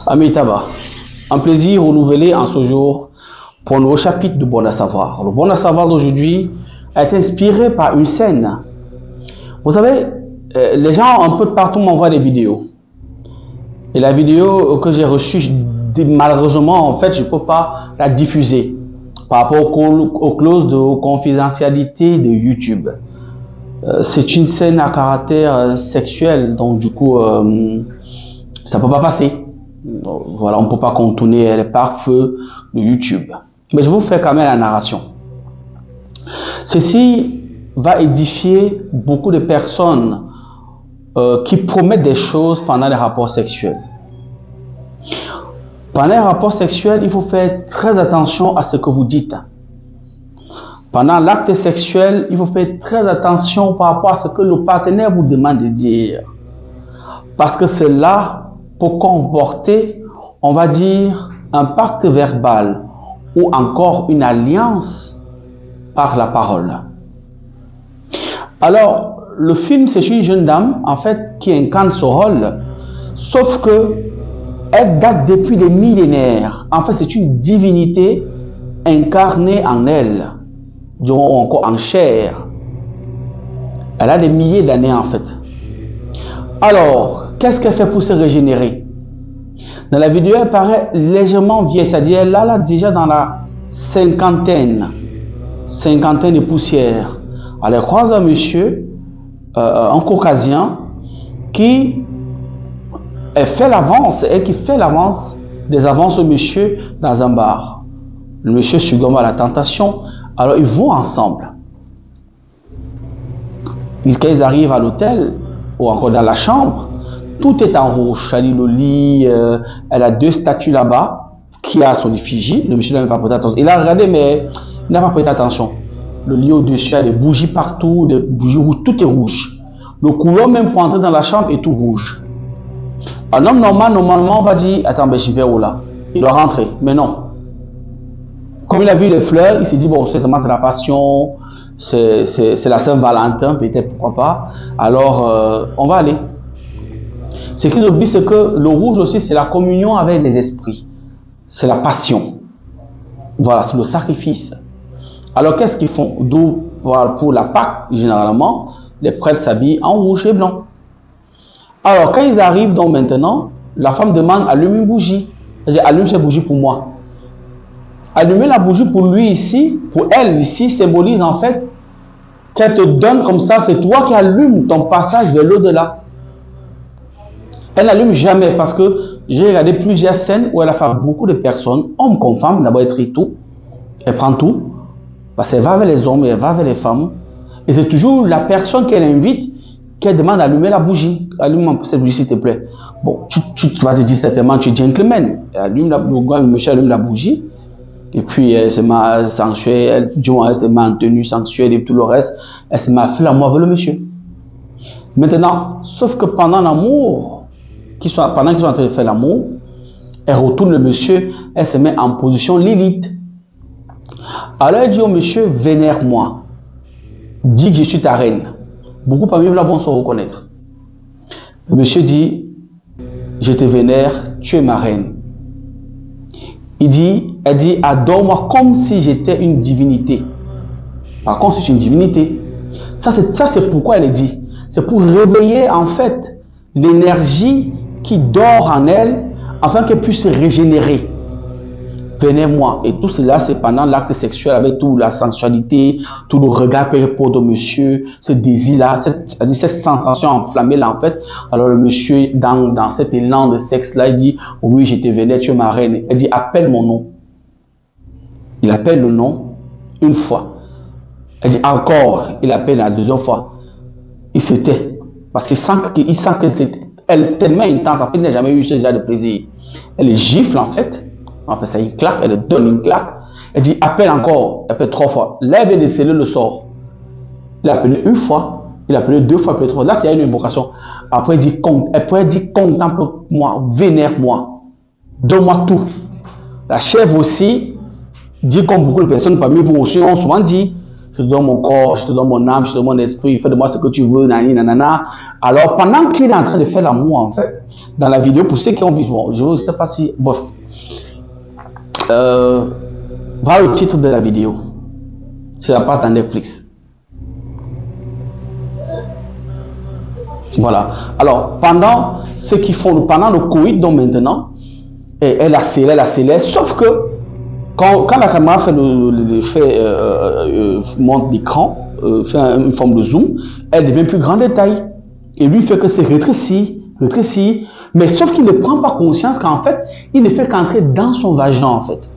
Amitabha, un plaisir renouvelé en ce jour pour un nouveau chapitre de Bon à savoir. Le Bon à savoir d'aujourd'hui a été inspiré par une scène. Vous savez, les gens un peu de partout m'envoient des vidéos. Et la vidéo que j'ai reçue, malheureusement, en fait, je ne peux pas la diffuser par rapport aux clauses de confidentialité de YouTube. C'est une scène à caractère sexuel, donc du coup, ça ne peut pas passer. Voilà, on ne peut pas contourner les pare-feux de YouTube. Mais je vous fais quand même la narration. Ceci va édifier beaucoup de personnes qui promettent des choses pendant les rapports sexuels. Pendant les rapports sexuels, il faut faire très attention à ce que vous dites. Pendant l'acte sexuel, il faut faire très attention par rapport à ce que le partenaire vous demande de dire. Parce que cela peut comporter, on va dire, un pacte verbal ou encore une alliance par la parole. Alors, le film, c'est une jeune dame, en fait, qui incarne ce rôle, sauf que elle date depuis des millénaires. En fait, c'est une divinité incarnée en elle, ou encore en chair. Elle a des milliers d'années, en fait. Alors, qu'est-ce qu'elle fait pour se régénérer? Dans la vidéo, elle paraît légèrement vieille, c'est-à-dire elle est déjà dans la cinquantaine de poussières. Elle croise un monsieur, un caucasien, qui fait l'avance et qui fait l'avance des avances au monsieur dans un bar. Le monsieur succombe à la tentation, alors ils vont ensemble. Quand ils arrivent à l'hôtel ou encore dans la chambre, tout est en rouge. C'est-à-dire le lit, elle a deux statues là-bas qui a son effigie. Le monsieur n'a même pas prêté attention. Il a regardé, mais il n'a pas prêté attention. Le lit au-dessus, il y a des bougies partout, des bougies rouges, tout est rouge. Le couloir même pour entrer dans la chambre est tout rouge. Un homme normal, normalement, on va dire, attends, ben, je vais où là? Il doit rentrer, mais non. Comme il a vu les fleurs, il s'est dit, bon, certainement c'est la passion, c'est la Saint-Valentin, peut-être, pourquoi pas. Alors, on va aller. Ce qu'ils oublient, c'est que le rouge aussi, c'est la communion avec les esprits. C'est la passion. Voilà, c'est le sacrifice. Alors, qu'est-ce qu'ils font? D'où, voilà, pour la Pâque, généralement, les prêtres s'habillent en rouge et blanc. Alors, quand ils arrivent, donc maintenant, la femme demande, allume une bougie. Elle dit, allume cette bougie pour moi. Allumer la bougie pour lui ici, pour elle ici, symbolise en fait qu'elle te donne comme ça, c'est toi qui allumes ton passage vers l'au-delà. Elle n'allume jamais parce que j'ai regardé plusieurs scènes où elle a fait beaucoup de personnes, hommes comme femmes, d'abord elle trie tout, elle prend tout, parce qu'elle va vers les hommes et elle va vers les femmes. Et c'est toujours la personne qu'elle invite qu'elle demande d'allumer la bougie. Allume cette bougie s'il te plaît. Bon, tu vas te dire certainement, tu es gentleman. Allume le monsieur allume la bougie. Et puis elle se met sensuelle, elle se met en tenue sensuelle et tout le reste. Elle se met à faire l'amour avec le monsieur. Maintenant, sauf que pendant l'amour, pendant qu'ils sont en train de faire l'amour, elle retourne le monsieur, elle se met en position Lilith. Alors elle dit au monsieur, vénère-moi. Dis que je suis ta reine. Beaucoup parmi vous là vont se reconnaître. Le monsieur dit, je te vénère, tu es ma reine. Elle dit, adore-moi comme si j'étais une divinité. Par contre, c'est une divinité. Ça, c'est pourquoi elle dit. C'est pour réveiller en fait l'énergie qui dort en elle afin qu'elle puisse se régénérer. Venez-moi. Et tout cela, c'est pendant l'acte sexuel avec toute la sensualité, tout le regard que je pose au monsieur, ce désir-là, cette sensation enflammée là en fait. Alors le monsieur, dans cet élan de sexe-là, il dit, oui, je te vénère, tu es ma reine. Elle dit, appelle mon nom. Il appelle le nom une fois. Elle dit, encore, il appelle la deuxième fois. Il se tait. Parce qu'il sent qu'elle est tellement intense, en fait, il n'a jamais eu ce genre de plaisir. Elle est gifle en fait. On appelle ça une claque, elle donne une claque. Elle dit, appelle encore, elle appelle 3 fois. Là, elle vient de sceller le sort. Il a appelé une fois, il a appelé 2 fois, il a appelé 3 fois. Là, c'est une invocation. Après, elle dit, contemple-moi, vénère-moi, donne-moi tout. La chèvre aussi dit, comme beaucoup de personnes parmi vous aussi ont souvent dit, je te donne mon corps, je te donne mon âme, je te donne mon esprit, fais de moi ce que tu veux, nanana. Alors, pendant qu'il est en train de faire l'amour, en fait, Dans la vidéo, pour ceux qui ont vu, bon, je ne sais pas si, bof. Voilà le titre de la vidéo. C'est la part dans Netflix. Voilà. Alors, pendant ce qu'ils font, pendant le Covid, donc maintenant, elle accélère, sauf que quand la caméra fait monte d'écran, fait une forme de zoom, elle devient plus grande de taille. Et lui fait que c'est rétréci, mais sauf qu'il ne prend pas conscience qu'en fait, il ne fait qu'entrer dans son vagin en fait.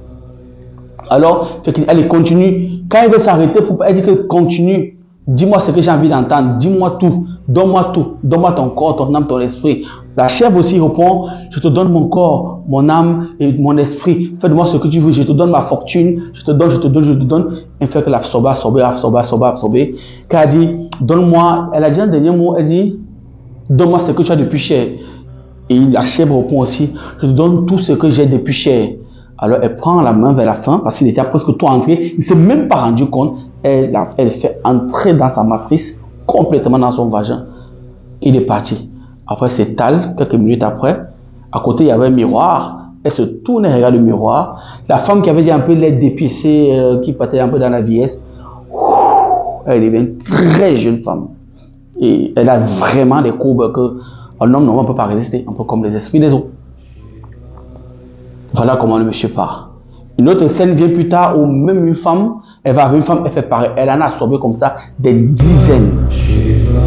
Alors, elle continue. Quand elle veut s'arrêter, elle dit que continue. Dis-moi ce que j'ai envie d'entendre. Dis-moi tout. Donne-moi tout. Donne-moi ton corps, ton âme, ton esprit. La chèvre aussi répond, je te donne mon corps, mon âme et mon esprit. Fais-moi ce que tu veux. Je te donne ma fortune. Je te donne. Elle fait que l'absorber. Quand elle dit, donne-moi, elle a dit un dernier mot, elle dit, donne-moi ce que tu as de plus cher. Et la chèvre répond aussi, je te donne tout ce que j'ai de plus cher. Alors elle prend la main vers la fin parce qu'il était presque tout entré. Il ne s'est même pas rendu compte. Elle fait entrer dans sa matrice, complètement dans son vagin. Il est parti. Après, s'étale, quelques minutes après. À côté, il y avait un miroir. Elle se tourne et regarde le miroir. La femme qui avait dit un peu l'aide dépissée, qui partait un peu dans la vieillesse, elle devient une très jeune femme. Et elle a vraiment des courbes qu'un homme ne peut pas résister, un peu comme les esprits des eaux. Voilà comment le monsieur part. Une autre scène vient plus tard où même une femme, elle va avec une femme, elle fait pareil. Elle en a absorbé comme ça des dizaines.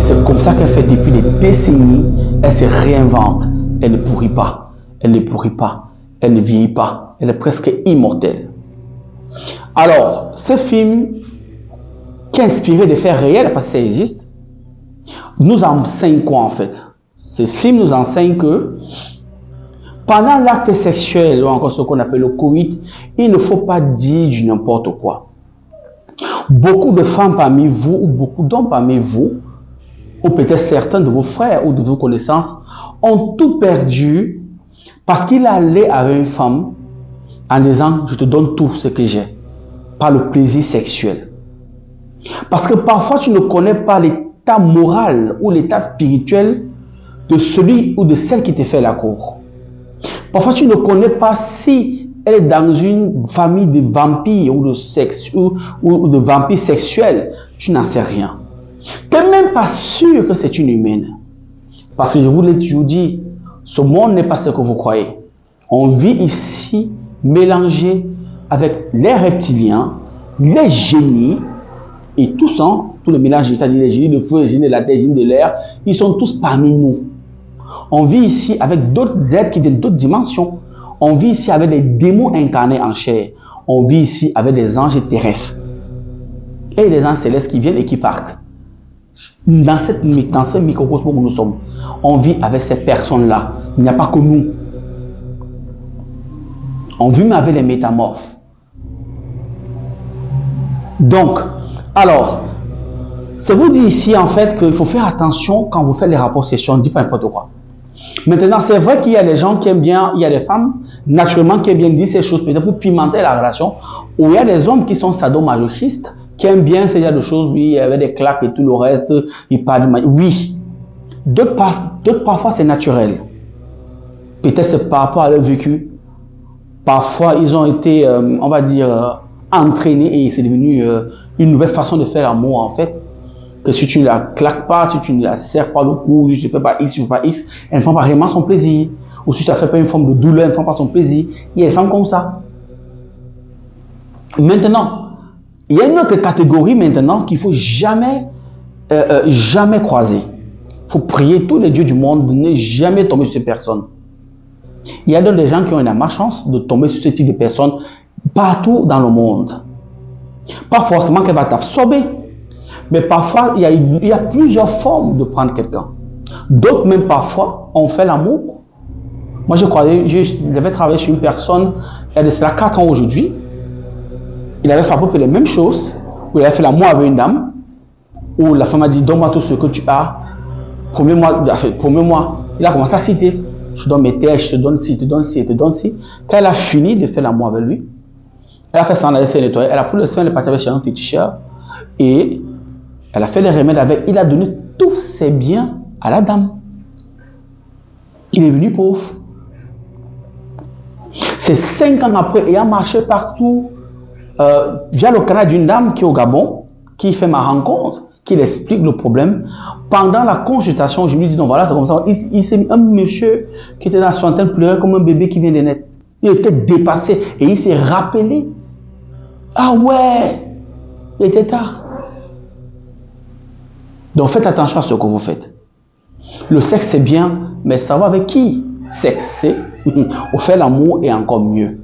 C'est comme ça qu'elle fait depuis des décennies. Elle se réinvente. Elle ne pourrit pas. Elle ne vieillit pas. Elle est presque immortelle. Alors, ce film qui est inspiré de faits réels, parce que ça existe, nous enseigne quoi en fait? Ce film nous enseigne que pendant l'acte sexuel, ou encore ce qu'on appelle le coït, il ne faut pas dire du n'importe quoi. Beaucoup de femmes parmi vous, ou beaucoup d'hommes parmi vous, ou peut-être certains de vos frères ou de vos connaissances, ont tout perdu parce qu'il allait avec une femme en disant « je te donne tout ce que j'ai » par le plaisir sexuel. Parce que parfois tu ne connais pas l'état moral ou l'état spirituel de celui ou de celle qui te fait la cour. Parfois, tu ne connais pas si elle est dans une famille de vampires ou de vampires sexuels. Tu n'en sais rien. Tu n'es même pas sûr que c'est une humaine. Parce que je vous l'ai toujours dit, ce monde n'est pas ce que vous croyez. On vit ici mélangé avec les reptiliens, les génies et tout ça, tout le mélange, c'est-à-dire les génies de feu, les génies de la terre, les génies de l'air, ils sont tous parmi nous. On vit ici avec d'autres êtres qui viennent d'autres dimensions. On vit ici avec des démons incarnés en chair. On vit ici avec des anges terrestres. Et des anges célestes qui viennent et qui partent. Dans ce microcosme où nous sommes, on vit avec ces personnes-là. Il n'y a pas que nous. On vit même avec les métamorphes. Donc, alors, ça vous dit ici en fait qu'il faut faire attention quand vous faites les rapports sexuels, on ne dit pas n'importe quoi. Maintenant, c'est vrai qu'il y a des gens qui aiment bien, il y a des femmes naturellement qui aiment bien dire ces choses, peut-être pour pimenter la relation, ou il y a des hommes qui sont sadomasochistes, qui aiment bien ce genre de choses, oui, avec des claques et tout le reste, ils parlent de... Oui, d'autres parfois c'est naturel. Peut-être c'est par rapport à leur vécu. Parfois, ils ont été, on va dire, entraînés et c'est devenu une nouvelle façon de faire l'amour en fait. Que si tu ne la claques pas, si tu ne la serres pas le cou, si tu ne fais pas X, tu ne fais pas X, elle ne prend pas vraiment son plaisir. Ou si tu ne fais pas une forme de douleur, elle ne prend pas son plaisir. Il y a des femmes comme ça. Maintenant, il y a une autre catégorie maintenant qu'il ne faut jamais croiser. Il faut prier tous les dieux du monde de ne jamais tomber sur ces personnes. Il y a donc des gens qui ont une malchance de tomber sur ce type de personnes partout dans le monde. Pas forcément qu'elle va t'absorber. Mais parfois, il y a plusieurs formes de prendre quelqu'un. D'autres, même parfois, on fait l'amour. Moi, j'avais travaillé sur une personne, elle a 4 ans aujourd'hui. Il avait fait à peu près les mêmes choses, où il avait fait l'amour avec une dame, où la femme a dit, donne-moi tout ce que tu as, promets-moi. Il a commencé à citer, je te donne mes terres, je te donne ci, je te donne ci, je te donne ci. Quand elle a fini de faire l'amour avec lui, elle a fait ça, elle a laissé nettoyer, elle a pris le soin, elle est partie avec chez un féticheur, et elle a fait les remèdes avec, il a donné tous ses biens à la dame. il est venu pauvre. C'est 5 ans après, ayant marché partout, via le canal d'une dame qui est au Gabon, qui fait ma rencontre, qui explique le problème. Pendant la consultation, je me dis, non, voilà, c'est comme ça. Il s'est mis un monsieur qui était dans la soixantaine, pleurait comme un bébé qui vient de naître. Il était dépassé et il s'est rappelé. Ah ouais, il était tard. Donc faites attention à ce que vous faites. Le sexe c'est bien, mais savoir avec qui sexer ou faire l'amour est encore mieux.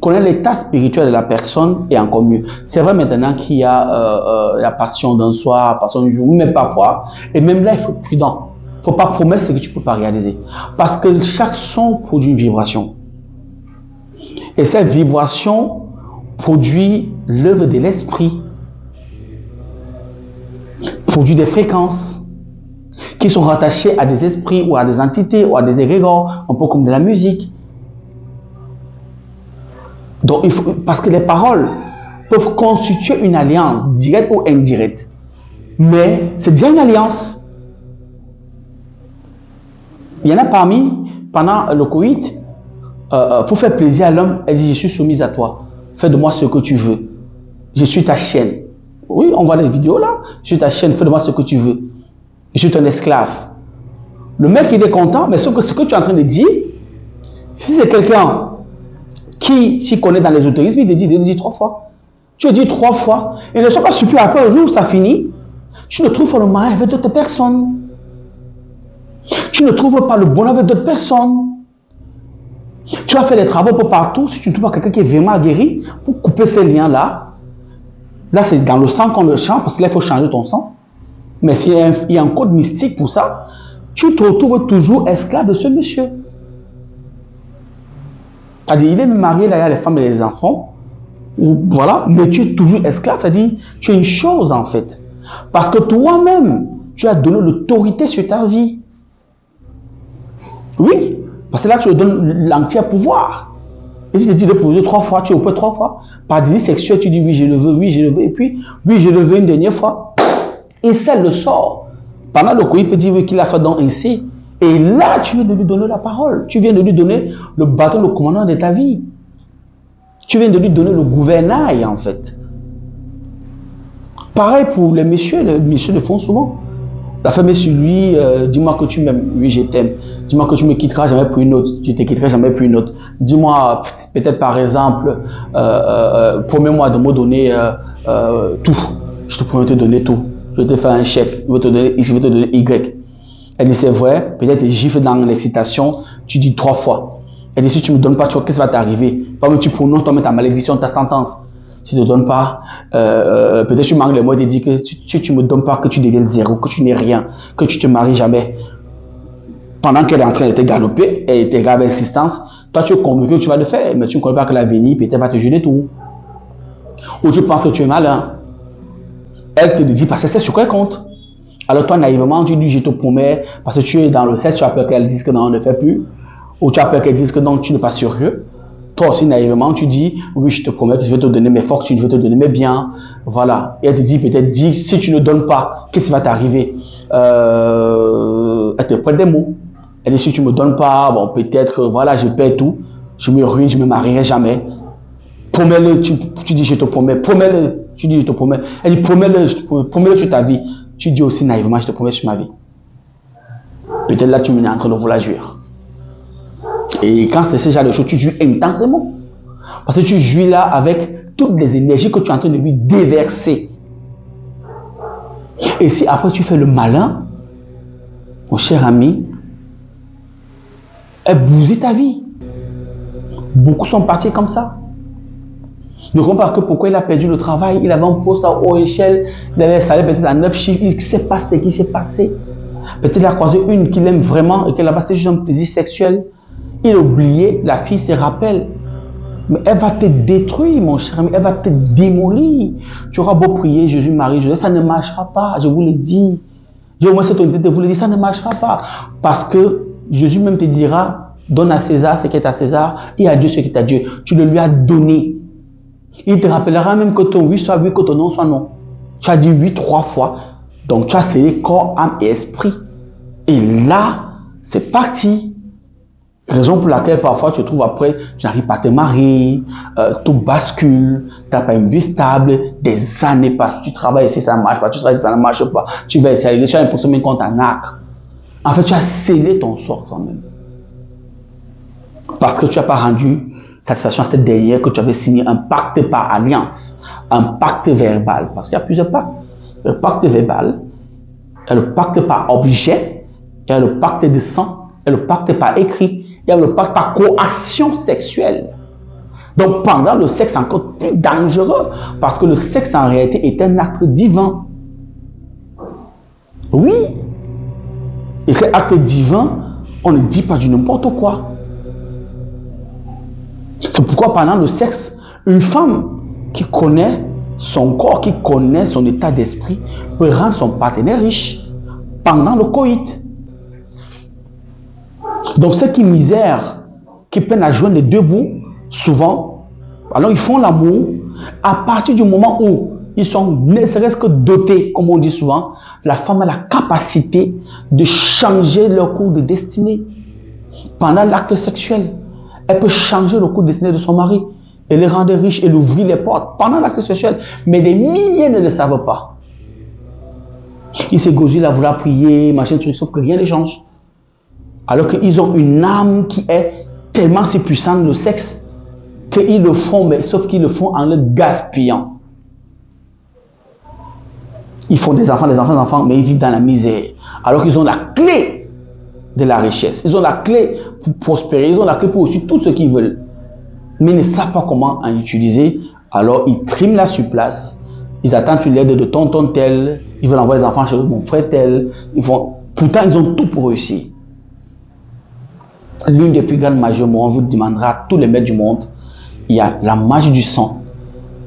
Connaître l'état spirituel de la personne est encore mieux. C'est vrai maintenant qu'il y a la passion d'un soir, la passion du jour, mais parfois, et même là il faut être prudent. Il ne faut pas promettre ce que tu ne peux pas réaliser. Parce que chaque son produit une vibration. Et cette vibration produit l'œuvre de l'esprit, produit des fréquences qui sont rattachées à des esprits ou à des entités ou à des égrégores, un peu comme de la musique. Donc, parce que les paroles peuvent constituer une alliance, directe ou indirecte. Mais c'est déjà une alliance. Il y en a parmi, pendant le Covid, pour faire plaisir à l'homme, elle dit, je suis soumise à toi. Fais de moi ce que tu veux. Je suis ta chienne. Oui, on voit les vidéos là. Je suis ta chienne, fais de moi ce que tu veux. Je suis ton esclave. Le mec, il est content, mais sauf que ce que tu es en train de dire, si c'est quelqu'un qui s'y connaît dans l'ésotérisme, il te dit 3 fois. Tu le dis 3 fois. Et ne sois pas surpris après, au jour où ça finit, tu ne trouves pas le mariage avec d'autres personnes. Tu ne trouves pas le bonheur avec d'autres personnes. Tu vas faire des travaux pour partout. Si tu ne trouves pas quelqu'un qui est vraiment guéri, pour couper ces liens-là, là c'est dans le sang qu'on le change, parce que là il faut changer ton sang. Mais s'il y a un code mystique pour ça, tu te retrouves toujours esclave de ce monsieur. C'est-à-dire, il est marié, là, il y a les femmes et les enfants, voilà, mais tu es toujours esclave, c'est-à-dire, tu es une chose en fait. Parce que toi-même, tu as donné l'autorité sur ta vie. Oui, parce que là, tu lui donnes l'entier pouvoir. Et si tu dis de poser 3 fois, tu opères 3 fois. Par désir sexuel, tu dis oui, je le veux, et puis, oui, je le veux une dernière fois. Et ça le sort. Pendant le coup, il peut dire oui, qu'il a fait dans un C. Et là, tu viens de lui donner la parole. Tu viens de lui donner le bâton, le commandant de ta vie. Tu viens de lui donner le gouvernail, en fait. Pareil pour les messieurs le font souvent. La femme est sur lui, dis-moi que tu m'aimes, oui, je t'aime. Dis-moi que tu me quitteras jamais pour une autre, je te quitterai jamais pour une autre. Dis-moi, peut-être par exemple, promets-moi de me donner tout. Je te promets de te donner tout. Je vais te faire un chèque, je vais te donner X, je vais te donner Y. Elle dit c'est vrai, peut-être tu gifles dans l'excitation, tu dis 3 fois. Elle dit si tu ne me donnes pas, qu'est-ce qui va t'arriver? Par exemple, tu prononces toi-même ta malédiction, ta sentence. Si tu ne te donnes pas, peut-être tu manques les mots et dis que si tu ne me donnes pas, que tu deviennes zéro, que tu n'es rien, que tu ne te maries jamais. Pendant qu'elle est en train de te galoper, elle te grave insistance, toi tu es convaincu que tu vas le faire, mais tu ne connais pas que l'avenir peut-être va te juger tout. Ou tu penses que tu es malin. Elle te le dit parce que c'est sur quoi elle compte. Alors toi naïvement tu dis je te promets parce que tu es dans le sexe, tu as peur qu'elle dise que non on ne fait plus. Ou tu as peur qu'elle dise que non tu n'es pas sérieux. Toi aussi naïvement tu dis oui je te promets que je vais te donner mes fortunes, je vais te donner mes biens. Voilà. Et elle te dit peut-être si tu ne donnes pas, qu'est-ce qui va t'arriver? Elle te prête des mots. Elle dit si tu ne me donnes pas, bon peut-être voilà je perds tout, je me ruine, je ne me marierai jamais. Promets-le, tu dis je te promets, promets-le, tu dis je te promets. Elle dit promets-le sur ta vie. Tu dis aussi naïvement je te promets sur ma vie. Peut-être là tu es en train de vouloir jouir. Et quand c'est ce genre de choses, tu jouis intensément. Parce que tu jouis là avec toutes les énergies que tu es en train de lui déverser. Et si après tu fais le malin, mon cher ami, elle bousille ta vie. Beaucoup sont partis comme ça. Ne comprends pas que pourquoi il a perdu le travail, il avait un poste à haute échelle, il avait un salaire peut-être à 9 chiffres, il ne sait pas ce qui s'est passé. Peut-être il a croisé une qu'il aime vraiment et qu'elle a passé juste un plaisir sexuel. Il a oublié, la fille se rappelle. Mais elle va te détruire, mon cher ami, elle va te démolir. Tu auras beau prier, Jésus, Marie, Joseph, ça ne marchera pas, je vous le dis. J'ai au moins cette honnêteté de vous le dire, ça ne marchera pas. Parce que Jésus même te dira, donne à César ce qui est à César et à Dieu ce qui est à Dieu. Tu le lui as donné. Il te rappellera même que ton oui soit oui, que ton non soit non. Tu as dit oui 3 fois. Donc tu as scellé corps, âme et esprit. Et là, c'est parti. Raison pour laquelle parfois tu te trouves après, tu n'arrives pas à te marier, tout bascule, tu n'as pas une vie stable, des années passent, tu travailles ici, ça ne marche pas, tu travailles ici, ça ne marche pas, tu vas essayer, tu as l'impression même qu'on t'arnaque. En fait, tu as scellé ton sort toi-même. Parce que tu n'as pas rendu satisfaction à cette dernière que tu avais signé un pacte par alliance, un pacte verbal, parce qu'il y a plusieurs pactes. Le pacte verbal, il y a le pacte par objet, il y a le pacte de sang, il y a le pacte par écrit, il y a le pacte par coaction sexuelle. Donc pendant le sexe, c'est encore plus dangereux parce que le sexe en réalité est un acte divin. Oui. Et cet acte divin, on ne dit pas du n'importe quoi. C'est pourquoi pendant le sexe, une femme qui connaît son corps, qui connaît son état d'esprit, peut rendre son partenaire riche pendant le coït. Donc ceux qui misèrent, qui peinent à joindre les deux bouts, souvent, alors ils font l'amour, à partir du moment où ils sont ne serait-ce que dotés, comme on dit souvent, la femme a la capacité de changer leur cours de destinée. Pendant l'acte sexuel, elle peut changer le cours de destinée de son mari et le rendre riche et lui ouvrir les portes pendant l'acte sexuel. Mais des milliers ne le savent pas. Ils s'égosillent à vouloir prier, machin, truc, sauf que rien ne change. Alors qu'ils ont une âme qui est tellement si puissante, le sexe, qu'ils le font, mais sauf qu'ils le font en le gaspillant. Ils font des enfants, mais ils vivent dans la misère. Alors qu'ils ont la clé de la richesse. Ils ont la clé pour prospérer, ils ont la clé pour aussi tout ce qu'ils veulent. Mais ils ne savent pas comment en utiliser. Alors ils triment la surplace. Ils attendent l'aide de tonton tel. Ils veulent envoyer les enfants chez mon frère tel. Pourtant, ils ont tout pour réussir. L'une des plus grandes magies au monde, on vous demandera à tous les maîtres du monde, il y a la magie du sang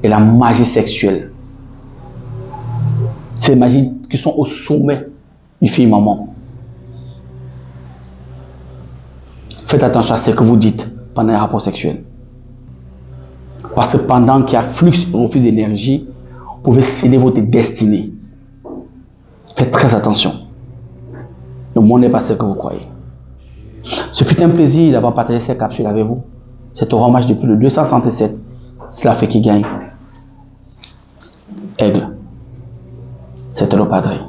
et la magie sexuelle. C'est les magies qui sont au sommet du firmament. Faites attention à ce que vous dites pendant les rapports sexuels. Parce que pendant qu'il y a flux et reflux d'énergie, vous pouvez sceller votre destinée. Faites très attention. Le monde n'est pas ce que vous croyez. Ce fut un plaisir d'avoir partagé cette capsule avec vous. C'est au match depuis le 237. C'est la fée qui gagne. Aigle. C'était le Padre.